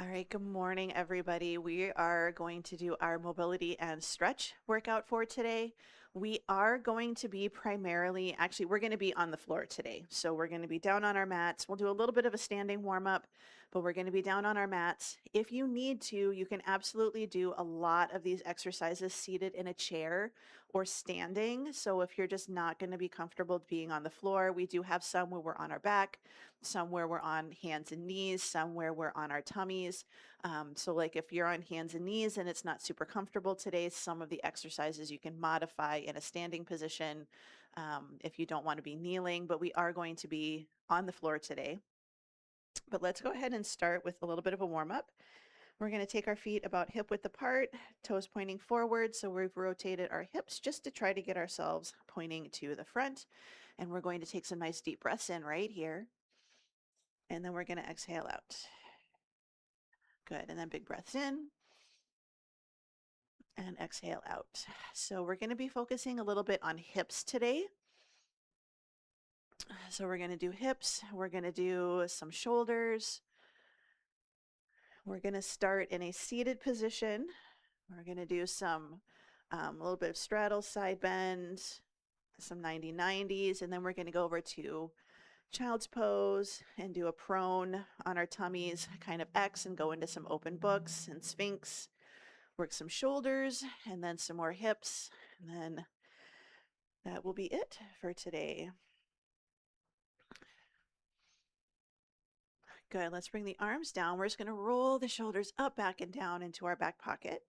All right, good morning, everybody. We are going to do our mobility and stretch workout for today. We are going to be actually, we're going to be on the floor today. So we're going to be down on our mats. We'll do a little bit of a standing warm up, but we're going to be down on our mats. If you need to, you can absolutely do a lot of these exercises seated in a chair or standing. So if you're just not going to be comfortable being on the floor, we do have some where we're on our back, some where we're on hands and knees, some where we're on our tummies. So like if you're on hands and knees and it's not super comfortable today, some of the exercises you can modify in a standing position if you don't want to be kneeling, but we are going to be on the floor today. But let's go ahead and start with a little bit of a warm up. We're going to take our feet about hip width apart, toes pointing forward. So we've rotated our hips just to try to get ourselves pointing to the front. And we're going to take some nice deep breaths in right here. And then we're going to exhale out. Good. And then big breaths in and exhale out. So we're going to be focusing a little bit on hips today. So we're going to do hips. We're going to do some shoulders. We're going to start in a seated position. We're going to do some a little bit of straddle, side bend, some 90-90s, and then we're going to go over to child's pose and do a prone on our tummies, kind of X, and go into some open books and sphinx. Work some shoulders and then some more hips, and then that will be it for today. Good. Let's bring the arms down. We're just going to roll the shoulders up, back, and down into our back pocket.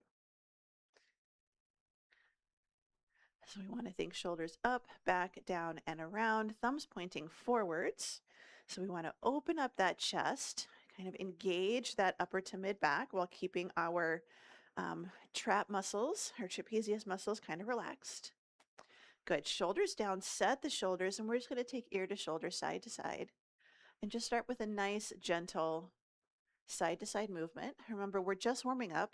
So we want to think shoulders up, back, down, and around, thumbs pointing forwards. So we want to open up that chest, kind of engage that upper to mid back while keeping our trap muscles, our trapezius muscles kind of relaxed. Good. Shoulders down, set the shoulders, and we're just going to take ear to shoulder, side to side. And just start with a nice, gentle side to side movement. Remember, we're just warming up.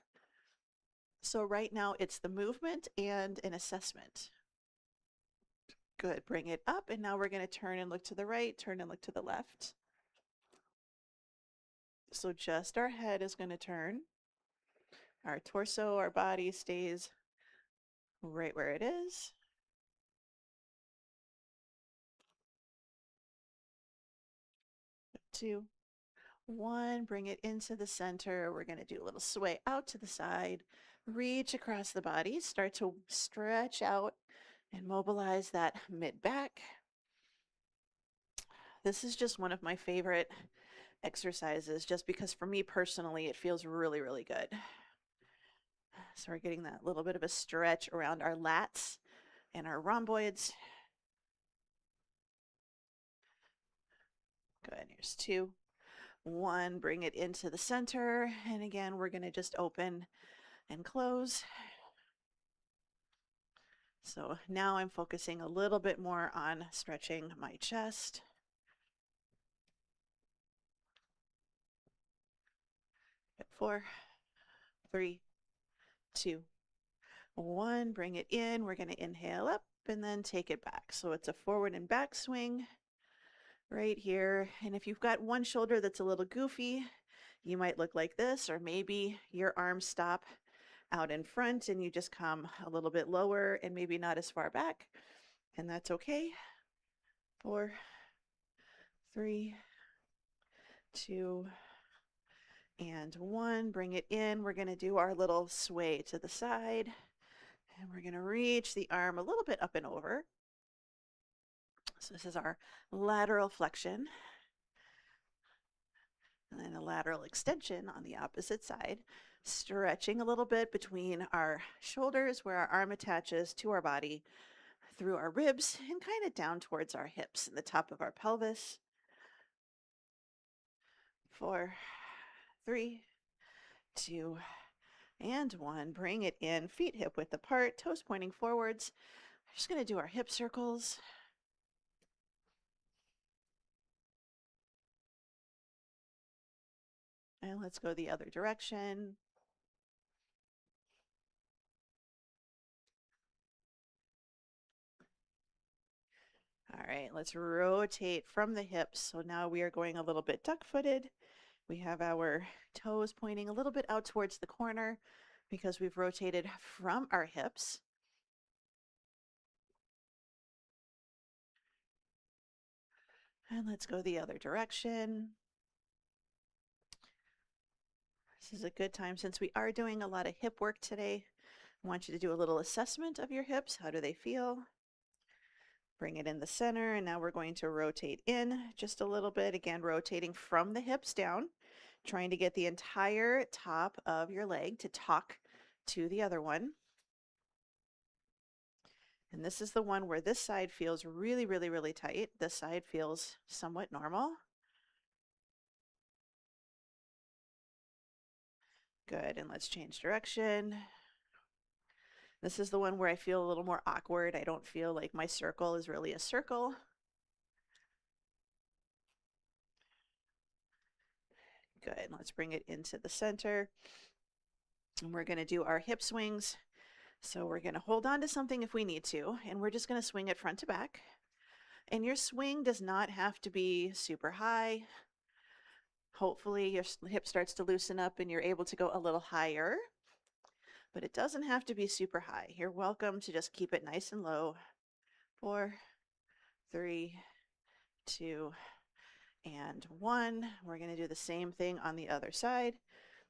So right now it's the movement and an assessment. Good. Bring it up. And now we're going to turn and look to the right, turn and look to the left. So just our head is going to turn. Our torso, our body stays right where it is. Two, one, bring it into the center. We're going to do a little sway out to the side, reach across the body, start to stretch out and mobilize that mid back. This is just one of my favorite exercises just because for me personally, it feels really, really good. So we're getting that little bit of a stretch around our lats and our rhomboids. Good. Here's two. One, bring it into the center. And again, we're going to just open and close. So now I'm focusing a little bit more on stretching my chest. Good. 4, 3, 2, 1. Bring it in. We're going to inhale up and then take it back. So it's a forward and back swing right here. And if you've got one shoulder that's a little goofy, you might look like this, or maybe your arms stop out in front and you just come a little bit lower and maybe not as far back, and that's okay. 4, 3, 2, and 1. Bring it in. We're going to do our little sway to the side, and we're going to reach the arm a little bit up and over. So this is our lateral flexion, and then a lateral extension on the opposite side, stretching a little bit between our shoulders where our arm attaches to our body, through our ribs, and kind of down towards our hips and the top of our pelvis. 4, 3, 2, and 1. Bring it in, feet hip width apart, toes pointing forwards. We're just going to do our hip circles. And let's go the other direction. All right, let's rotate from the hips. So now we are going a little bit duck-footed, We have our toes pointing a little bit out towards the corner because we've rotated from our hips. And let's go the other direction. This is a good time since we are doing a lot of hip work today. I want you to do a little assessment of your hips. How do they feel? Bring it in the center, and now we're going to rotate in just a little bit. Again, rotating from the hips down, trying to get the entire top of your leg to tuck to the other one. And this is the one where this side feels really, really, really tight. This side feels somewhat normal. Good, and let's change direction. This is the one where I feel a little more awkward. I don't feel like my circle is really a circle. Good, let's bring it into the center. And we're gonna do our hip swings. So we're gonna hold on to something if we need to, and we're just gonna swing it front to back. And your swing does not have to be super high. Hopefully your hip starts to loosen up and you're able to go a little higher, but it doesn't have to be super high. You're welcome to just keep it nice and low. 4, 3, 2, and 1. We're going to do the same thing on the other side.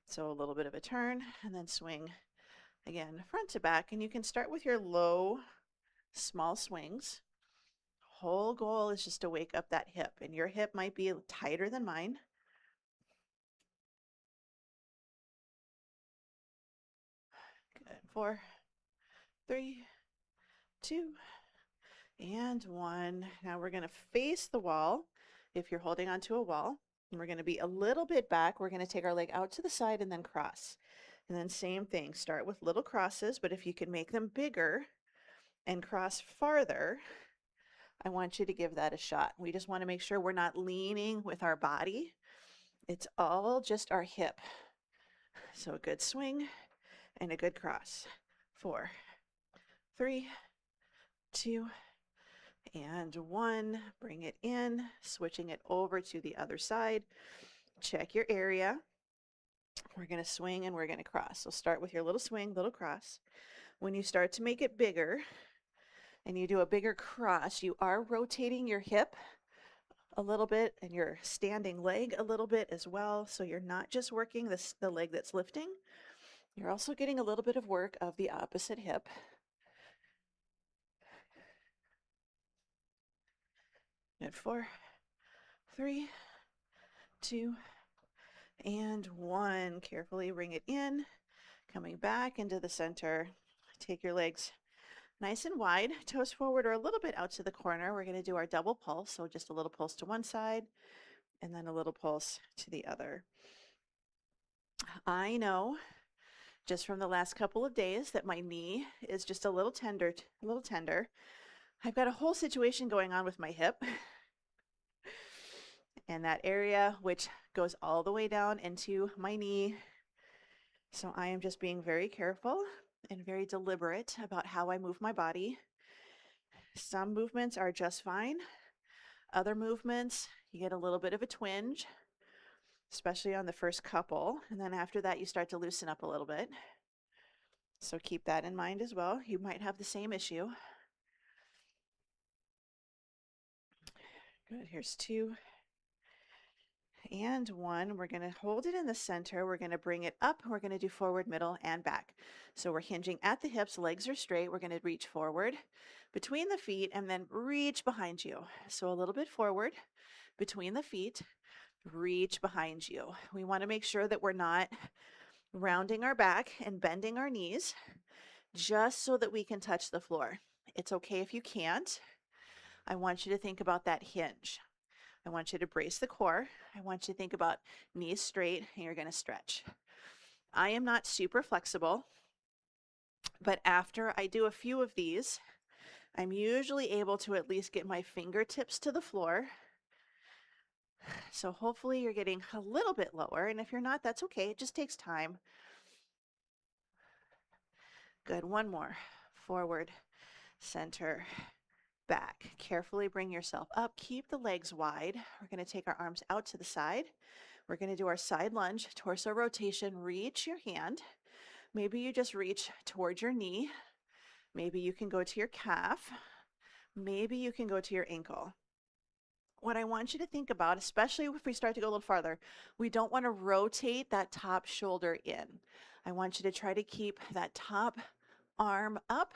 So a little bit of a turn and then swing again front to back. And you can start with your low, small swings. Whole goal is just to wake up that hip, and your hip might be tighter than mine. Good. 4, 3, 2, and 1. Now we're going to face the wall if you're holding onto a wall. And we're going to be a little bit back. We're going to take our leg out to the side and then cross. And then same thing, start with little crosses, but if you can make them bigger and cross farther, I want you to give that a shot. We just want to make sure we're not leaning with our body. It's all just our hip. So a good swing and a good cross. 4, 3, 2, and 1. Bring it in, switching it over to the other side. Check your area. We're going to swing and we're going to cross. So start with your little swing, little cross. When you start to make it bigger and you do a bigger cross, you are rotating your hip a little bit and your standing leg a little bit as well. So you're not just working the leg that's lifting. You're also getting a little bit of work of the opposite hip. Good. 4, 3, 2, and 1. Carefully bring it in, coming back into the center. Take your legs nice and wide, toes forward or a little bit out to the corner. We're going to do our double pulse, so just a little pulse to one side and then a little pulse to the other. I know just from the last couple of days that my knee is just a little tender, I've got a whole situation going on with my hip and that area, which goes all the way down into my knee. So I am just being very careful and very deliberate about how I move my body. Some movements are just fine. Other movements, you get a little bit of a twinge, especially on the first couple. And then after that, you start to loosen up a little bit. So keep that in mind as well. You might have the same issue. Good. Here's 2 and 1. We're going to hold it in the center. We're going to bring it up. We're going to do forward, middle, and back. So we're hinging at the hips. Legs are straight. We're going to reach forward between the feet and then reach behind you. So a little bit forward between the feet, reach behind you. We want to make sure that we're not rounding our back and bending our knees just so that we can touch the floor. It's okay if you can't. I want you to think about that hinge. I want you to brace the core. I want you to think about knees straight and you're going to stretch. I am not super flexible, but after I do a few of these, I'm usually able to at least get my fingertips to the floor. So hopefully you're getting a little bit lower, and if you're not, that's okay. It just takes time. Good. One more. Forward, center, back. Carefully bring yourself up. Keep the legs wide. We're going to take our arms out to the side. We're going to do our side lunge, torso rotation. Reach your hand. Maybe you just reach towards your knee. Maybe you can go to your calf. Maybe you can go to your ankle. What I want you to think about, especially if we start to go a little farther, we don't want to rotate that top shoulder in. I want you to try to keep that top arm up,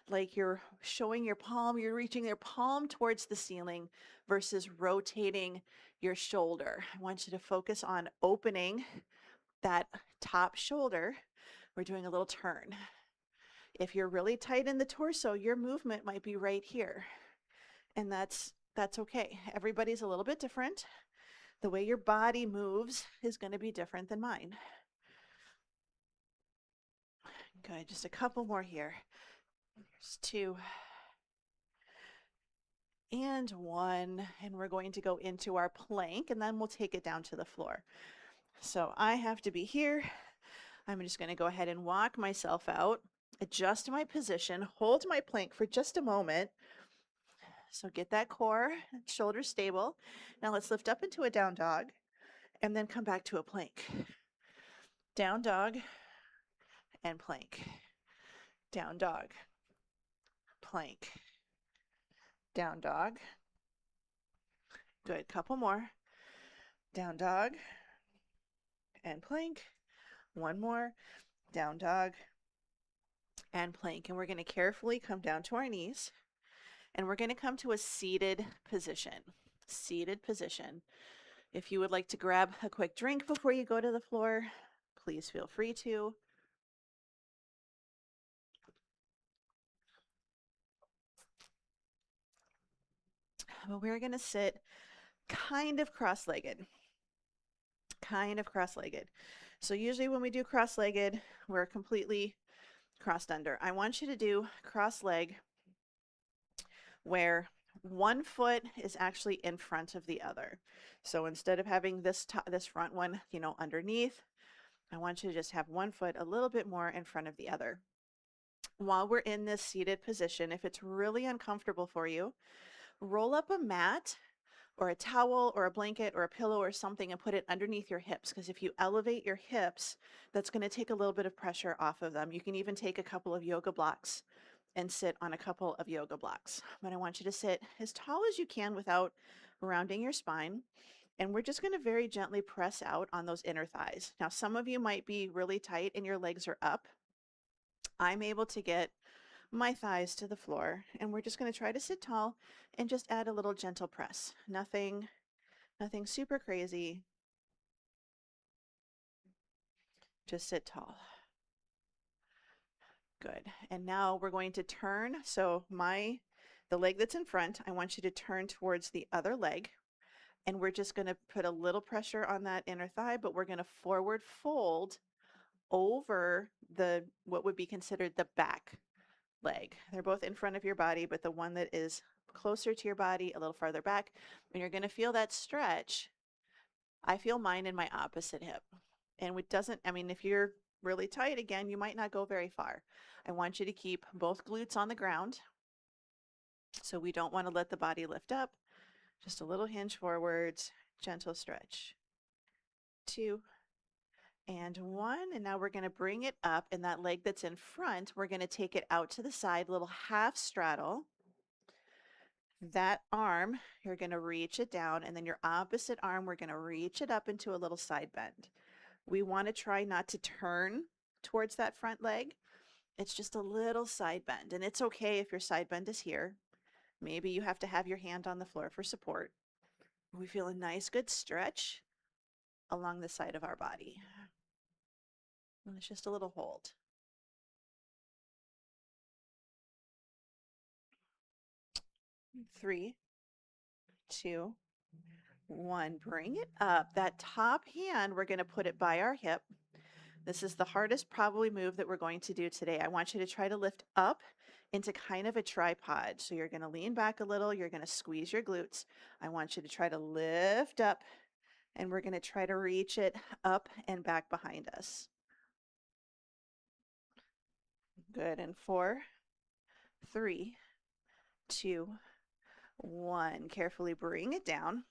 like you're showing your palm, you're reaching your palm towards the ceiling versus rotating your shoulder. I want you to focus on opening that top shoulder. We're doing a little turn. If you're really tight in the torso, your movement might be right here. And that's okay. Everybody's a little bit different. The way your body moves is going to be different than mine. Good, just a couple more here. Here's 2. And 1, and we're going to go into our plank, and then we'll take it down to the floor. So I have to be here. I'm just going to go ahead and walk myself out, adjust my position, hold my plank for just a moment. So get that core, shoulders stable. Now let's lift up into a down dog, and then come back to a plank. Down dog and plank. Down dog, plank. Down dog. Good, couple more. Down dog and plank. One more. Down dog and plank. And we're going to carefully come down to our knees, and we're going to come to a seated position. Seated position. If you would like to grab a quick drink before you go to the floor, please feel free to. But we're going to sit kind of cross-legged. Kind of cross-legged. So usually when we do cross-legged, we're completely crossed under. I want you to do cross-leg where one foot is actually in front of the other. So instead of having this front one, underneath, I want you to just have one foot a little bit more in front of the other. While we're in this seated position, if it's really uncomfortable for you, roll up a mat or a towel or a blanket or a pillow or something and put it underneath your hips, because if you elevate your hips, that's going to take a little bit of pressure off of them. You can even take a couple of yoga blocks and sit on a couple of yoga blocks. But I want you to sit as tall as you can without rounding your spine. And we're just going to very gently press out on those inner thighs. Now, some of you might be really tight and your legs are up. I'm able to get my thighs to the floor, and we're just going to try to sit tall and just add a little gentle press. Nothing super crazy. Just sit tall. Good. And now we're going to turn. So the leg that's in front, I want you to turn towards the other leg, and we're just going to put a little pressure on that inner thigh, but we're going to forward fold over what would be considered the back leg. They're both in front of your body, but the one that is closer to your body, a little farther back, and you're going to feel that stretch. I feel mine in my opposite hip. And it doesn't, if you're really tight, again, you might not go very far. I want you to keep both glutes on the ground. So we don't want to let the body lift up. Just a little hinge forwards, gentle stretch. 2 and 1. And now we're going to bring it up, and that leg that's in front, we're going to take it out to the side, little half straddle. That arm, you're going to reach it down, and then your opposite arm, we're going to reach it up into a little side bend. We want to try not to turn towards that front leg. It's just a little side bend, and it's okay if your side bend is here. Maybe you have to have your hand on the floor for support. We feel a nice, good stretch along the side of our body. And it's just a little hold. 3, 2, 1. Bring it up. That top hand, we're going to put it by our hip. This is the hardest probably move that we're going to do today. I want you to try to lift up into kind of a tripod. So you're going to lean back a little. You're going to squeeze your glutes. I want you to try to lift up, and we're going to try to reach it up and back behind us. Good. And 4, 3, 2, 1. Carefully bring it down.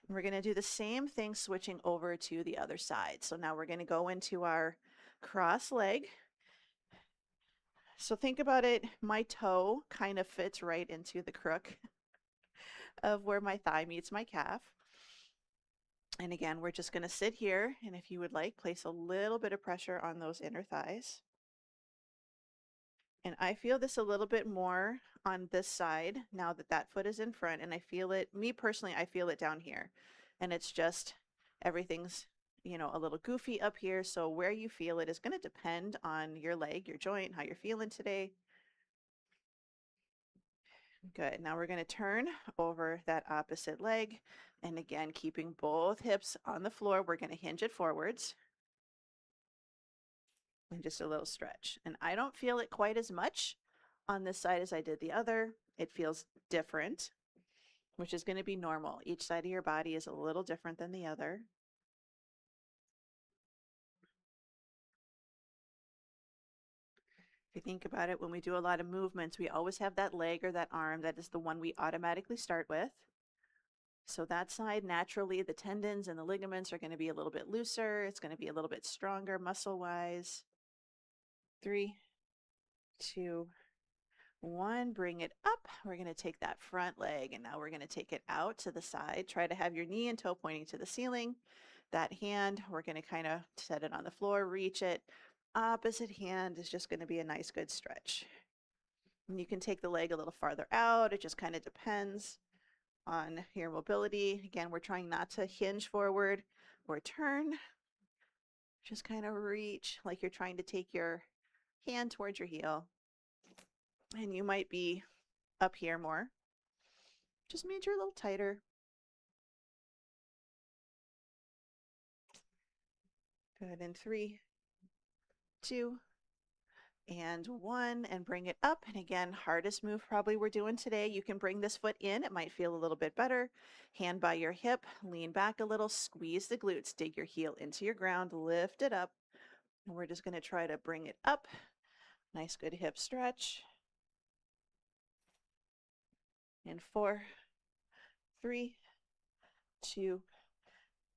We're going to do the same thing switching over to the other side. So now we're going to go into our cross leg. So think about it, my toe kind of fits right into the crook of where my thigh meets my calf. And again, we're just going to sit here, and if you would like, place a little bit of pressure on those inner thighs. And I feel this a little bit more on this side now that that foot is in front, and I feel it, me personally, I feel it down here. And it's just, everything's, you know, a little goofy up here. So where you feel it is going to depend on your leg, your joint, how you're feeling today. Good. Now we're going to turn over that opposite leg. And again, keeping both hips on the floor, we're going to hinge it forwards. And just a little stretch. And I don't feel it quite as much on this side as I did the other. It feels different, which is going to be normal. Each side of your body is a little different than the other. If you think about it, when we do a lot of movements, we always have that leg or that arm that is the one we automatically start with. So that side, naturally, the tendons and the ligaments are going to be a little bit looser. It's going to be a little bit stronger muscle-wise. 3, 2, 1. Bring it up. We're going to take that front leg, and now we're going to take it out to the side. Try to have your knee and toe pointing to the ceiling. That hand, we're going to kind of set it on the floor, reach it. Opposite hand is just going to be a nice, good stretch. And you can take the leg a little farther out. It just kind of depends on your mobility. Again, we're trying not to hinge forward or turn. Just kind of reach like you're trying to take your hand towards your heel. And you might be up here more. Just means you're a little tighter. Good. In 3, 2, and 1, and bring it up. And again, hardest move probably we're doing today. You can bring this foot in. It might feel a little bit better. Hand by your hip, lean back a little, squeeze the glutes, dig your heel into your ground, lift it up. And we're just going to try to bring it up. Nice, good hip stretch. In 4, 3, 2,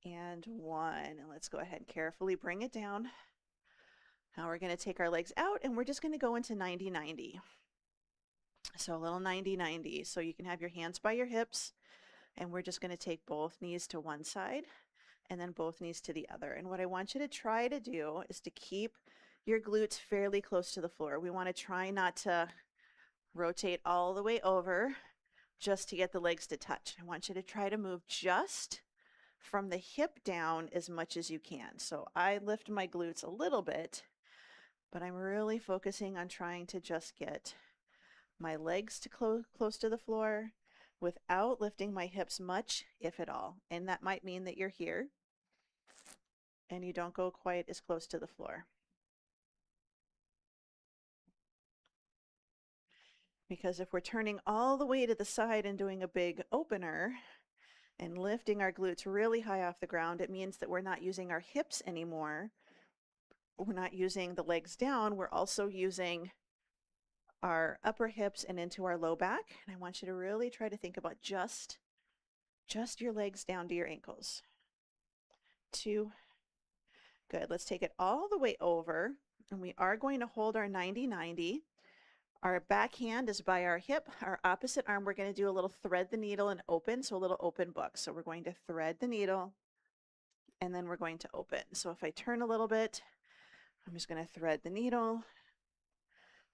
and 1. And let's go ahead and carefully bring it down. Now we're going to take our legs out, and we're just going to go into 90-90. So a little 90-90. So you can have your hands by your hips, and we're just going to take both knees to one side and then both knees to the other. And what I want you to try to do is to keep your glutes fairly close to the floor. We want to try not to rotate all the way over just to get the legs to touch. I want you to try to move just from the hip down as much as you can. So I lift my glutes a little bit, but I'm really focusing on trying to just get my legs to close to the floor without lifting my hips much, if at all. And that might mean that you're here and you don't go quite as close to the floor. Because if we're turning all the way to the side and doing a big opener and lifting our glutes really high off the ground, it means that we're not using our hips anymore. We're not using the legs down. We're also using our upper hips and into our low back. And I want you to really try to think about just your legs down to your ankles. 2. Good. Let's take it all the way over. And we are going to hold our 90-90. Our back hand is by our hip. Our opposite arm, we're going to do a little thread the needle and open. So a little open book. So we're going to thread the needle and then we're going to open. So if I turn a little bit, I'm just going to thread the needle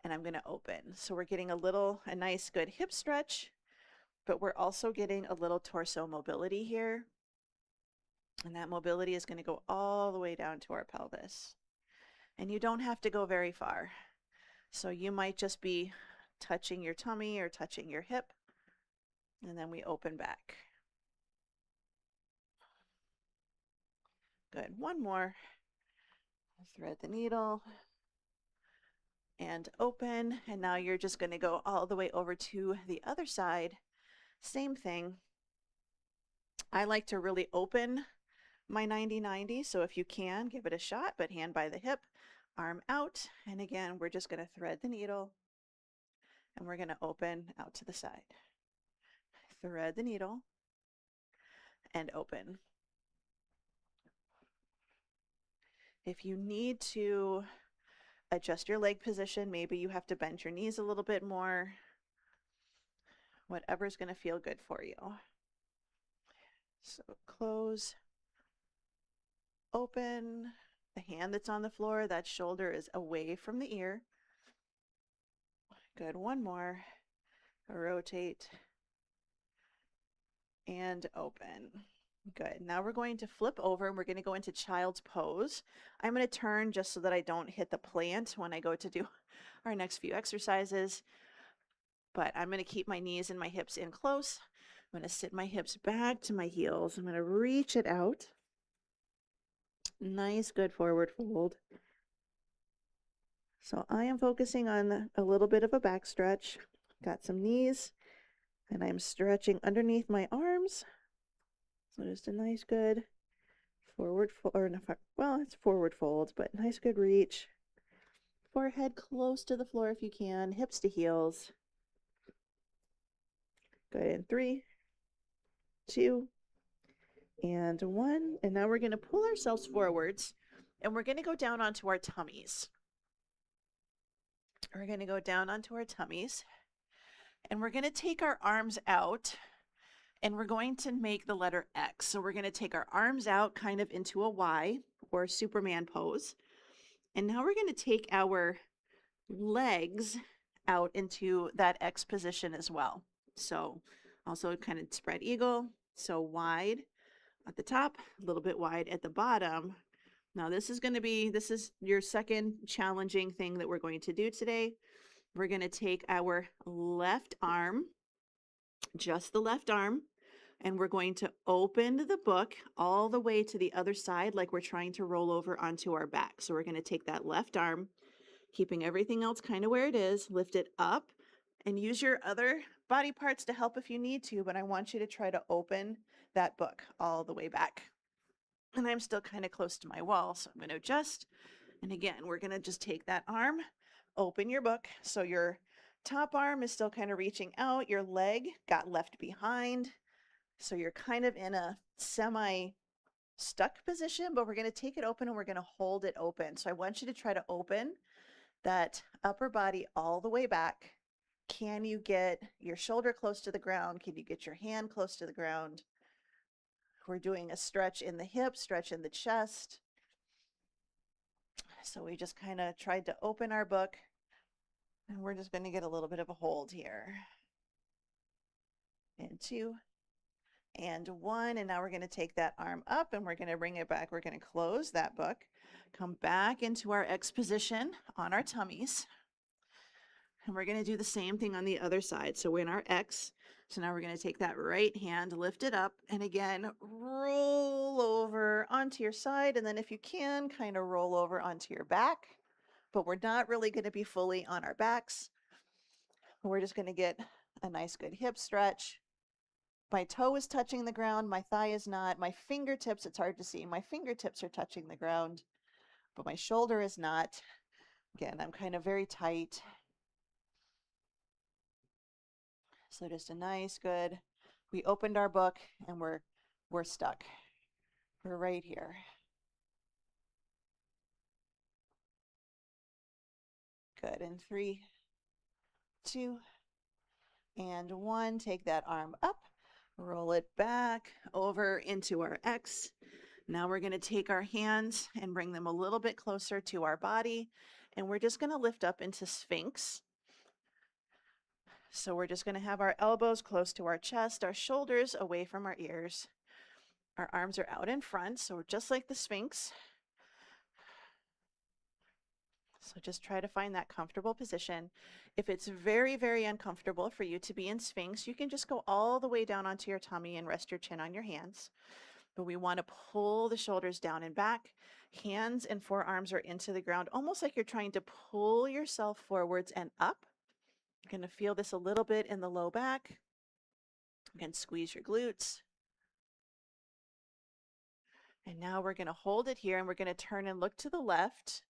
and I'm going to open. So we're getting a nice good hip stretch, but we're also getting a little torso mobility here. And that mobility is going to go all the way down to our pelvis. And you don't have to go very far. So you might just be touching your tummy or touching your hip, and then we open back. Good. One more. Thread the needle and open. And now you're just going to go all the way over to the other side. Same thing. I like to really open my 90-90. So if you can, give it a shot, but hand by the hip, arm out. And again, we're just going to thread the needle and we're going to open out to the side. Thread the needle and open. If you need to adjust your leg position, maybe you have to bend your knees a little bit more, whatever's going to feel good for you. So close, open. The hand that's on the floor, that shoulder is away from the ear. Good, one more. Rotate and open. Good. Now we're going to flip over and we're going to go into child's pose. I'm going to turn just so that I don't hit the plant when I go to do our next few exercises. But I'm going to keep my knees and my hips in close. I'm going to sit my hips back to my heels. I'm going to reach it out. Nice, good forward fold. So I am focusing on a little bit of a back stretch. Got some knees and I'm stretching underneath my arms. So just a nice good forward fold, or well, it's forward folds, but nice good reach. Forehead close to the floor if you can, hips to heels. Good, in 3, 2, and 1. And now we're going to pull ourselves forwards and we're going to go down onto our tummies. We're going to go down onto our tummies and we're going to take our arms out and we're going to make the letter X. So we're going to take our arms out kind of into a Y or Superman pose. And now we're going to take our legs out into that X position as well. So also kind of spread eagle. So wide at the top, a little bit wide at the bottom. Now this is your second challenging thing that we're going to do today. We're going to take our left arm, just the left arm, and we're going to open the book all the way to the other side like we're trying to roll over onto our back. So we're going to take that left arm, keeping everything else kind of where it is, lift it up, and use your other body parts to help if you need to, but I want you to try to open that book all the way back. And I'm still kind of close to my wall, so I'm going to adjust. And again, we're going to just take that arm, open your book. So your top arm is still kind of reaching out, your leg got left behind. So you're kind of in a semi-stuck position, but we're going to take it open and we're going to hold it open. So I want you to try to open that upper body all the way back. Can you get your shoulder close to the ground? Can you get your hand close to the ground? We're doing a stretch in the hips, stretch in the chest. So we just kind of tried to open our book and we're just going to get a little bit of a hold here. And 2. And 1, and now we're going to take that arm up and we're going to bring it back. We're going to close that book, come back into our X position on our tummies, and we're going to do the same thing on the other side. So we're in our X. So now we're going to take that right hand, lift it up, and again, roll over onto your side, and then if you can, kind of roll over onto your back, but we're not really going to be fully on our backs. We're just going to get a nice good hip stretch. My toe is touching the ground, my thigh is not. My fingertips, it's hard to see, my fingertips are touching the ground, but my shoulder is not. Again, I'm kind of very tight. So just a nice, good, we opened our book and we're stuck. We're right here. Good, in 3, 2, and 1. Take that arm up. Roll it back over into our X. Now we're going to take our hands and bring them a little bit closer to our body. And we're just going to lift up into Sphinx. So we're just going to have our elbows close to our chest, our shoulders away from our ears. Our arms are out in front, so we're just like the Sphinx. So just try to find that comfortable position. If it's very, very uncomfortable for you to be in Sphinx, you can just go all the way down onto your tummy and rest your chin on your hands. But we want to pull the shoulders down and back. Hands and forearms are into the ground, almost like you're trying to pull yourself forwards and up. You're going to feel this a little bit in the low back. Again, squeeze your glutes. And now we're going to hold it here and we're going to turn and look to the left.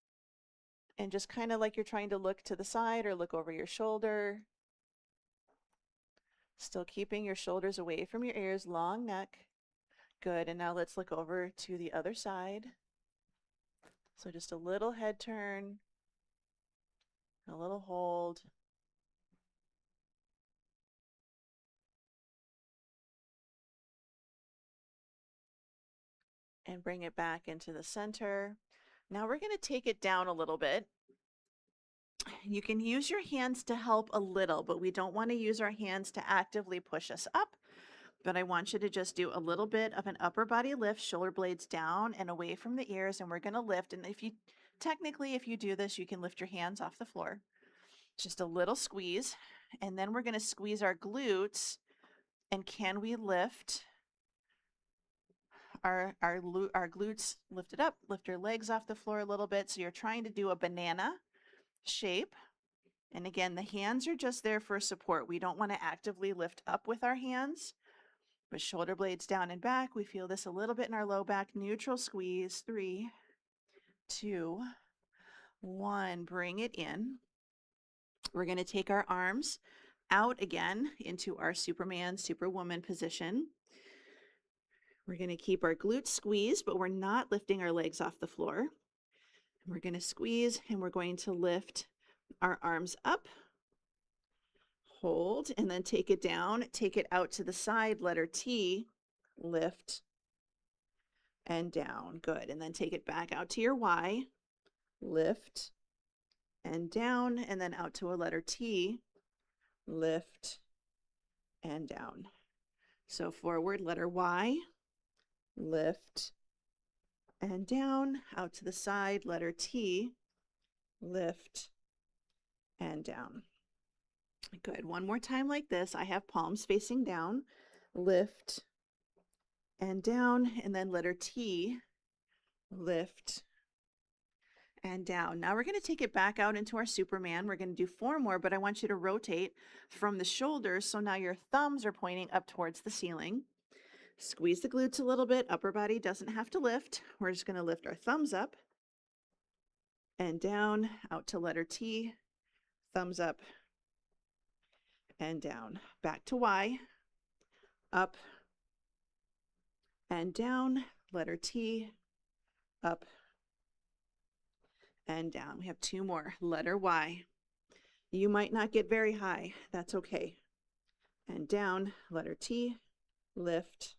And just kind of like you're trying to look to the side or look over your shoulder. Still keeping your shoulders away from your ears, long neck. Good, and now let's look over to the other side. So just a little head turn, a little hold. And bring it back into the center. Now we're going to take it down a little bit. You can use your hands to help a little, but we don't want to use our hands to actively push us up. But I want you to just do a little bit of an upper body lift, shoulder blades down and away from the ears, and we're going to lift. And if you do this, you can lift your hands off the floor. Just a little squeeze, and then we're going to squeeze our glutes. And can we lift our glutes lifted up, lift your legs off the floor a little bit. So you're trying to do a banana shape. And again, the hands are just there for support. We don't want to actively lift up with our hands, but shoulder blades down and back. We feel this a little bit in our low back. Neutral squeeze. 3, 2, 1. Bring it in. We're going to take our arms out again into our Superman, Superwoman position. We're going to keep our glutes squeezed, but we're not lifting our legs off the floor. We're going to squeeze, and we're going to lift our arms up, hold, and then take it down, take it out to the side, letter T, lift, and down. Good. And then take it back out to your Y, lift, and down, and then out to a letter T, lift, and down. So forward, letter Y, lift, and down, out to the side, letter T, lift, and down. Good. One more time like this. I have palms facing down, lift, and down, and then letter T, lift, and down. Now we're going to take it back out into our Superman. We're going to do 4 more, but I want you to rotate from the shoulders. So now your thumbs are pointing up towards the ceiling. Squeeze the glutes a little bit. Upper body doesn't have to lift. We're just going to lift our thumbs up and down, out to letter T, thumbs up and down. Back to Y, up and down, letter T, up and down. We have 2 more. Letter Y. You might not get very high. That's okay. And down, letter T, lift,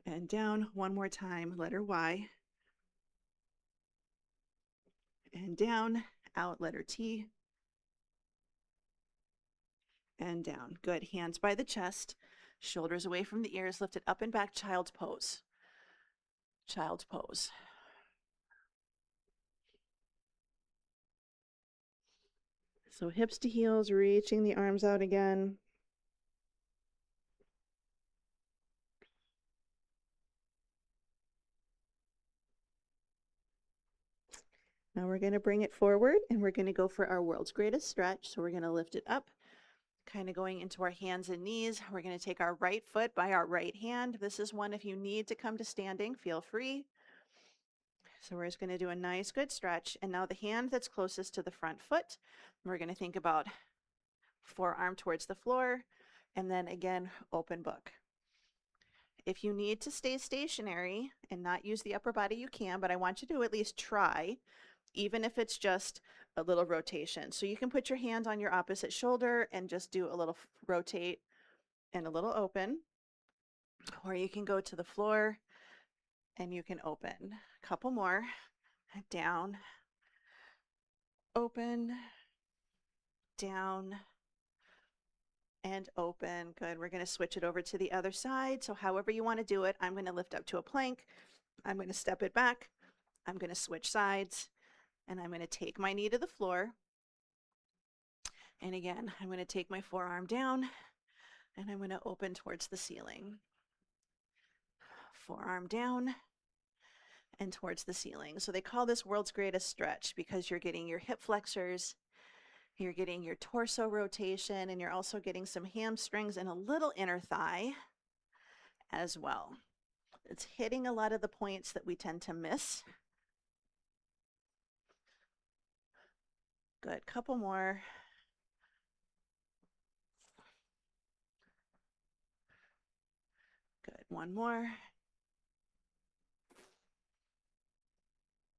and down. 1 more time. Letter Y. And down, out, letter T, and down. Good. Hands by the chest, shoulders away from the ears, lifted up and back, child's pose. Child's pose. So hips to heels, reaching the arms out again. Now we're going to bring it forward, and we're going to go for our world's greatest stretch. So we're going to lift it up, kind of going into our hands and knees. We're going to take our right foot by our right hand. This is one, if you need to come to standing, feel free. So we're just going to do a nice good stretch. And now the hand that's closest to the front foot, we're going to think about forearm towards the floor, and then again, open book. If you need to stay stationary and not use the upper body, you can, but I want you to at least try, even if it's just a little rotation. So you can put your hand on your opposite shoulder and just do a little rotate and a little open, or you can go to the floor and you can open. A couple more. Down, open, down, and open. Good. We're going to switch it over to the other side. So however you want to do it, I'm going to lift up to a plank. I'm going to step it back. I'm going to switch sides, and I'm going to take my knee to the floor. And again, I'm going to take my forearm down, and I'm going to open towards the ceiling. Forearm down and towards the ceiling. So they call this world's greatest stretch because you're getting your hip flexors, you're getting your torso rotation, and you're also getting some hamstrings and a little inner thigh as well. It's hitting a lot of the points that we tend to miss. Good. Couple more. Good. One more.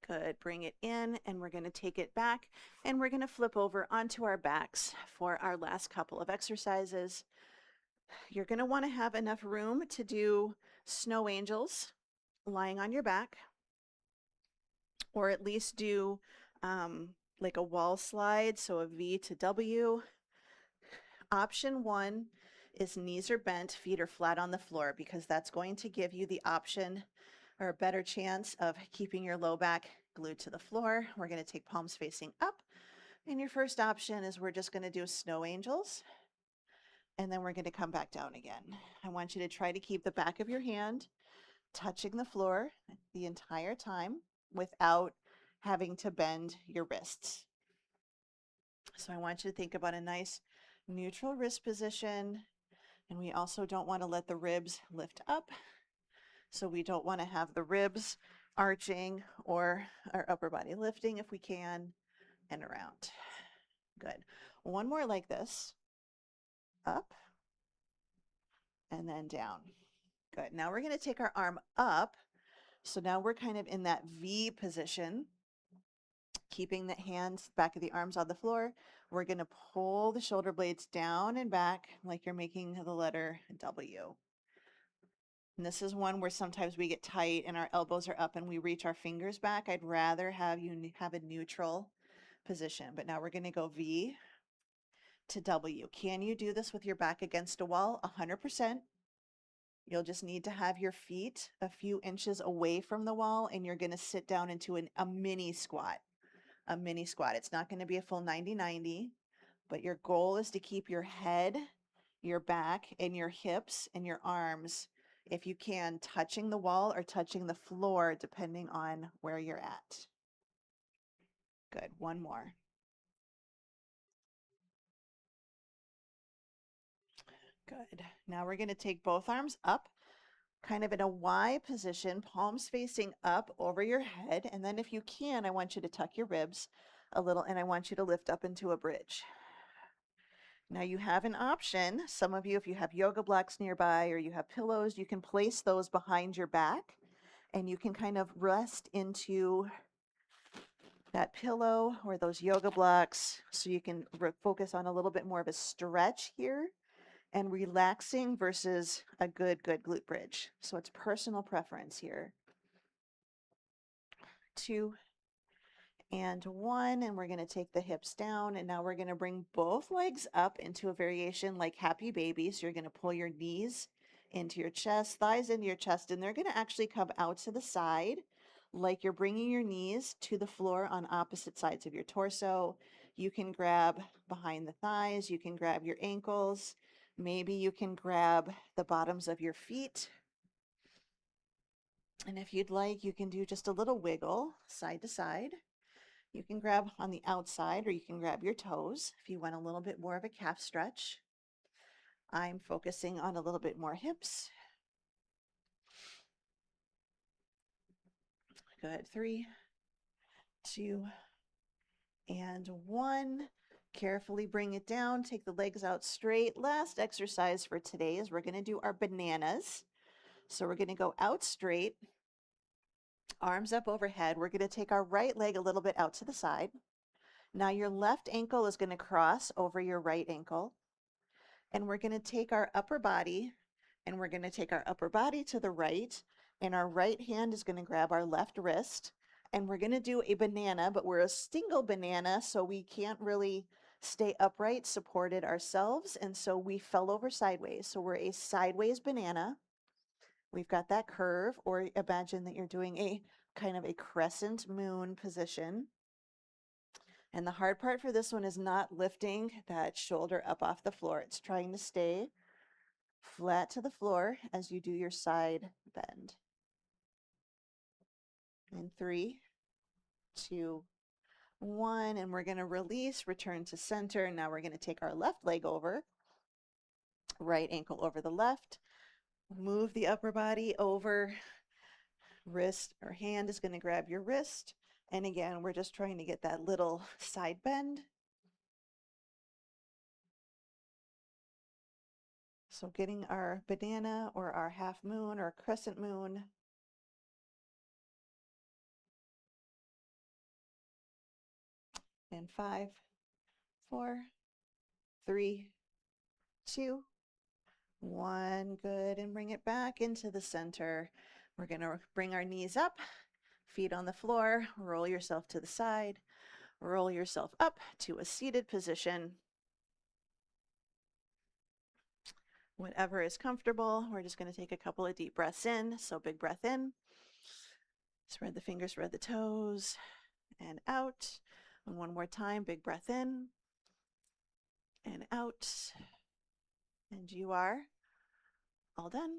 Good. Bring it in, and we're going to take it back, and we're going to flip over onto our backs for our last couple of exercises. You're going to want to have enough room to do snow angels lying on your back, or at least do like a wall slide, so a V to W. Option one is knees are bent, feet are flat on the floor, because that's going to give you the option or a better chance of keeping your low back glued to the floor. We're going to take palms facing up. And your first option is we're just going to do snow angels. And then we're going to come back down again. I want you to try to keep the back of your hand touching the floor the entire time without having to bend your wrists. So I want you to think about a nice neutral wrist position. And we also don't want to let the ribs lift up. So we don't want to have the ribs arching or our upper body lifting if we can, and around. Good. One more like this. Up and then down. Good. Now we're going to take our arm up. So now we're kind of in that V position, keeping the hands, back of the arms on the floor. We're going to pull the shoulder blades down and back like you're making the letter W. And this is one where sometimes we get tight and our elbows are up and we reach our fingers back. I'd rather have you have a neutral position. But now we're going to go V to W. Can you do this with your back against a wall? 100%. You'll just need to have your feet a few inches away from the wall, and you're going to sit down into a mini squat. A mini squat. It's not going to be a full 90-90, but your goal is to keep your head, your back, and your hips and your arms, if you can, touching the wall or touching the floor, depending on where you're at. Good. One more. Good. Now we're going to take both arms up, kind of in a Y position, palms facing up over your head. And then if you can, I want you to tuck your ribs a little, and I want you to lift up into a bridge. Now you have an option. Some of you, if you have yoga blocks nearby or you have pillows, you can place those behind your back, and you can kind of rest into that pillow or those yoga blocks, so you can focus on a little bit more of a stretch here and relaxing versus a good glute bridge. So it's personal preference here. 2 and 1, and we're going to take the hips down, and now we're going to bring both legs up into a variation like happy baby. So you're going to pull your knees into your chest, thighs into your chest, and they're going to actually come out to the side like you're bringing your knees to the floor on opposite sides of your torso. You can grab behind the thighs, you can grab your ankles, maybe you can grab the bottoms of your feet. And if you'd like, you can do just a little wiggle side to side. You can grab on the outside, or you can grab your toes if you want a little bit more of a calf stretch. I'm focusing on a little bit more hips. Good. 3, 2, and 1. Carefully bring it down. Take the legs out straight. Last exercise for today is we're going to do our bananas. So we're going to go out straight, arms up overhead. We're going to take our right leg a little bit out to the side. Now your left ankle is going to cross over your right ankle. And we're going to take our upper body, and we're going to take our upper body to the right, and our right hand is going to grab our left wrist, and we're going to do a banana, but we're a single banana, so we can't really stay upright, supported ourselves, and so we fell over sideways. So we're a sideways banana. We've got that curve, or imagine that you're doing a kind of a crescent moon position. And the hard part for this one is not lifting that shoulder up off the floor. It's trying to stay flat to the floor as you do your side bend. In 3, 2, 1, and we're going to release, return to center. Now we're going to take our left leg over, right ankle over the left, move the upper body over, wrist or hand is going to grab your wrist. And again, we're just trying to get that little side bend. So getting our banana or our half moon or crescent moon. And 5, 4, 3, 2, 1. Good. And bring it back into the center. We're going to bring our knees up, feet on the floor, roll yourself to the side, roll yourself up to a seated position. Whatever is comfortable. We're just going to take a couple of deep breaths in. So big breath in. Spread the fingers, spread the toes, and out. And one more time, big breath in and out. And you are all done.